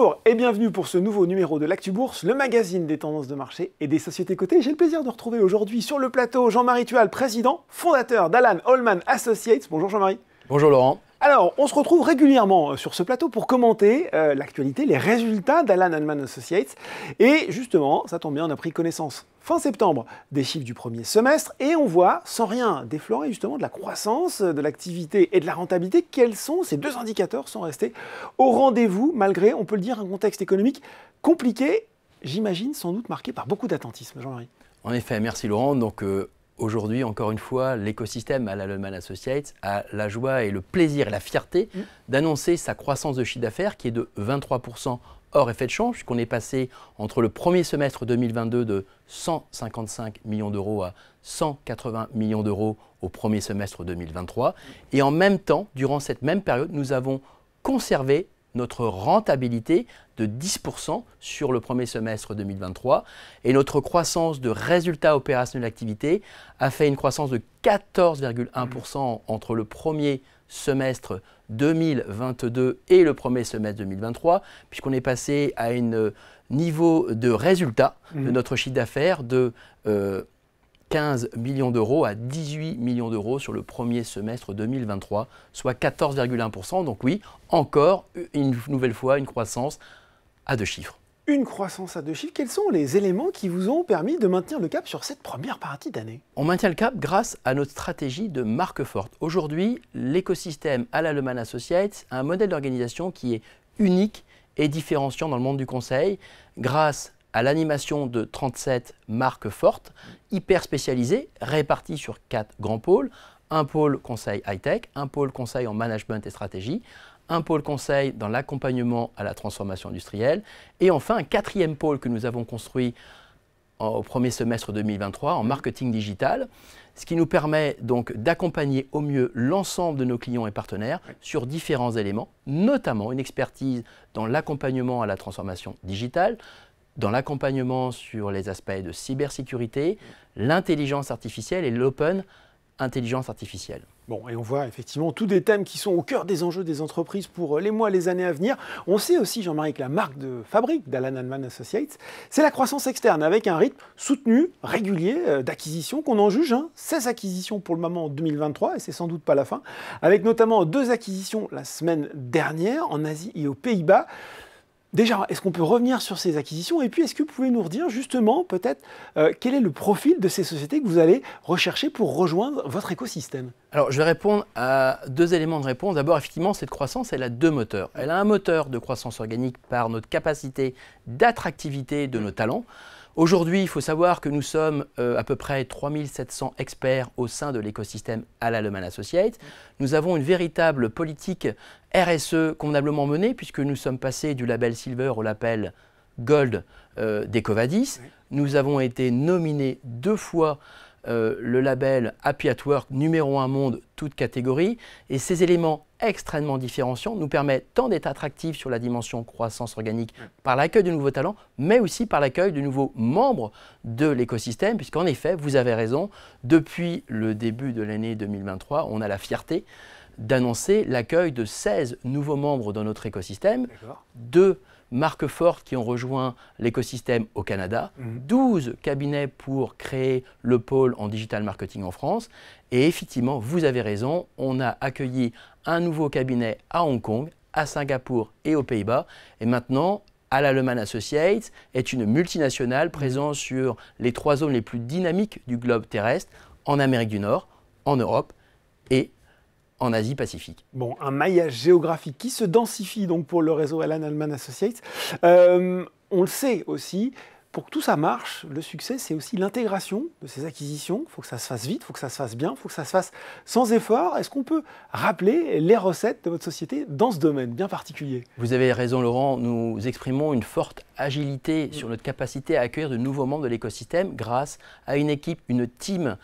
Bonjour et bienvenue pour ce nouveau numéro de l'Actu Bourse, le magazine des tendances de marché et des sociétés cotées. J'ai le plaisir de retrouver aujourd'hui sur le plateau Jean-Marie Tual, président, fondateur d'Alan Holman Associates. Bonjour Jean-Marie. Bonjour Laurent. Alors, on se retrouve régulièrement sur ce plateau pour commenter l'actualité, les résultats d'Alan Holman Associates. Et justement, ça tombe bien, on a pris connaissance fin septembre des chiffres du premier semestre et on voit, sans rien déflorer justement, de la croissance, de l'activité et de la rentabilité, quels sont ces deux indicateurs sont restés au rendez-vous malgré, on peut le dire, un contexte économique compliqué, j'imagine sans doute marqué par beaucoup d'attentisme. Jean-Marie. En effet, merci Laurent. Donc, aujourd'hui, encore une fois, l'écosystème Alan Holman Associates a la joie et le plaisir et la fierté d'annoncer sa croissance de chiffre d'affaires qui est de 23% hors effet de change, puisqu'on est passé entre le premier semestre 2022 de 155 millions d'euros à 180 millions d'euros au premier semestre 2023. Et en même temps, durant cette même période, nous avons conservé notre rentabilité de 10% sur le premier semestre 2023 et notre croissance de résultats opérationnels d'activité a fait une croissance de 14,1% entre le premier semestre 2022 et le premier semestre 2023, puisqu'on est passé à un niveau de résultat de notre chiffre d'affaires de 15 millions d'euros à 18 millions d'euros sur le premier semestre 2023, soit 14,1%. Donc oui, encore une nouvelle fois une croissance à deux chiffres. Une croissance à deux chiffres, quels sont les éléments qui vous ont permis de maintenir le cap sur cette première partie d'année? On maintient le cap grâce à notre stratégie de marque forte. Aujourd'hui, l'écosystème Alan Holman Associates a un modèle d'organisation qui est unique et différenciant dans le monde du conseil grâce à l'animation de 37 marques fortes, hyper spécialisées, réparties sur 4 grands pôles. Un pôle conseil high-tech, un pôle conseil en management et stratégie, un pôle conseil dans l'accompagnement à la transformation industrielle et enfin un quatrième pôle que nous avons construit au premier semestre 2023 en marketing digital, ce qui nous permet donc d'accompagner au mieux l'ensemble de nos clients et partenaires sur différents éléments, notamment une expertise dans l'accompagnement à la transformation digitale, dans l'accompagnement sur les aspects de cybersécurité, l'intelligence artificielle et l'open intelligence artificielle. Bon, et on voit effectivement tous des thèmes qui sont au cœur des enjeux des entreprises pour les mois, les années à venir. On sait aussi, Jean-Marie, que la marque de fabrique d'Alan Holman Associates, c'est la croissance externe avec un rythme soutenu, régulier d'acquisitions qu'on en juge. 16 acquisitions pour le moment en 2023 et c'est sans doute pas la fin, avec notamment 2 acquisitions la semaine dernière en Asie et aux Pays-Bas. Déjà, est-ce qu'on peut revenir sur ces acquisitions? Et puis, est-ce que vous pouvez nous redire justement peut-être quel est le profil de ces sociétés que vous allez rechercher pour rejoindre votre écosystème? Alors, je vais répondre à 2 éléments de réponse. D'abord, effectivement, cette croissance, elle a 2 moteurs. Elle a un moteur de croissance organique par notre capacité d'attractivité de nos talents. Aujourd'hui, il faut savoir que nous sommes à peu près 3700 experts au sein de l'écosystème Alan Holman Associates. Nous avons une véritable politique RSE convenablement menée puisque nous sommes passés du label Silver au label Gold d'Ecovadis. Nous avons été nominés 2 fois le label Happy at Work numéro 1 monde, toute catégorie. Et ces éléments extrêmement différenciants nous permettent tant d'être attractifs sur la dimension croissance organique par l'accueil de nouveaux talents, mais aussi par l'accueil de nouveaux membres de l'écosystème, puisqu'en effet, vous avez raison, depuis le début de l'année 2023, on a la fierté d'annoncer l'accueil de 16 nouveaux membres dans notre écosystème, 2 marques fortes qui ont rejoint l'écosystème au Canada, 12 cabinets pour créer le pôle en digital marketing en France. Et effectivement, vous avez raison, on a accueilli un nouveau cabinet à Hong Kong, à Singapour et aux Pays-Bas. Et maintenant, Alan Holman Associates est une multinationale présente sur les 3 zones les plus dynamiques du globe terrestre, en Amérique du Nord, en Europe et en Asie-Pacifique. Bon, un maillage géographique qui se densifie donc pour le réseau Alan Holman Associates. On le sait aussi, pour que tout ça marche, le succès, c'est aussi l'intégration de ces acquisitions. Il faut que ça se fasse vite, il faut que ça se fasse bien, il faut que ça se fasse sans effort. Est-ce qu'on peut rappeler les recettes de votre société dans ce domaine bien particulier? Vous avez raison Laurent, nous exprimons une forte agilité sur notre capacité à accueillir de nouveaux membres de l'écosystème grâce à une équipe, une team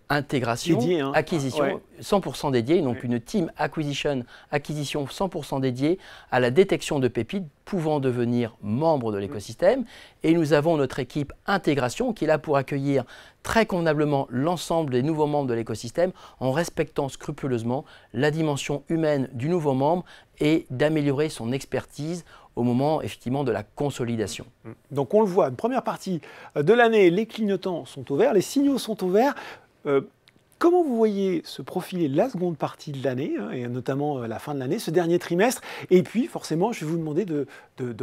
intégration, dédiée, acquisition, 100% dédiée, donc une team acquisition 100% dédiée à la détection de pépites pouvant devenir membres de l'écosystème. Et nous avons notre équipe intégration qui est là pour accueillir très convenablement l'ensemble des nouveaux membres de l'écosystème en respectant scrupuleusement la dimension humaine du nouveau membre et d'améliorer son expertise au moment effectivement de la consolidation. Donc on le voit, une première partie de l'année, les clignotants sont au vert, les signaux sont au vert. Comment vous voyez se profiler la seconde partie de l'année, et notamment la fin de l'année, ce dernier trimestre? Et puis, forcément, je vais vous demander de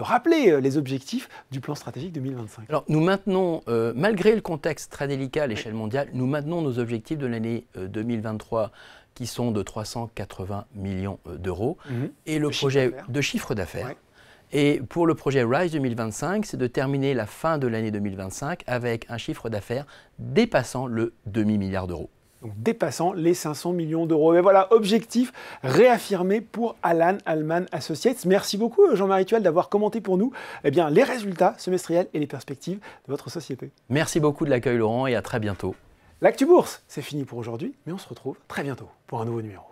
rappeler les objectifs du plan stratégique 2025. Alors, nous maintenons, malgré le contexte très délicat à l'échelle mondiale, nous maintenons nos objectifs de l'année 2023 qui sont de 380 millions d'euros. Et le projet de chiffre d'affaires. Ouais. Et pour le projet RISE 2025, c'est de terminer la fin de l'année 2025 avec un chiffre d'affaires dépassant le demi-milliard d'euros. Donc dépassant les 500 millions d'euros. Et voilà, objectif réaffirmé pour Alan Alleman Associates. Merci beaucoup Jean-Marie Tuelle d'avoir commenté pour nous les résultats semestriels et les perspectives de votre société. Merci beaucoup de l'accueil Laurent et à très bientôt. L'Actu Bourse, c'est fini pour aujourd'hui, mais on se retrouve très bientôt pour un nouveau numéro.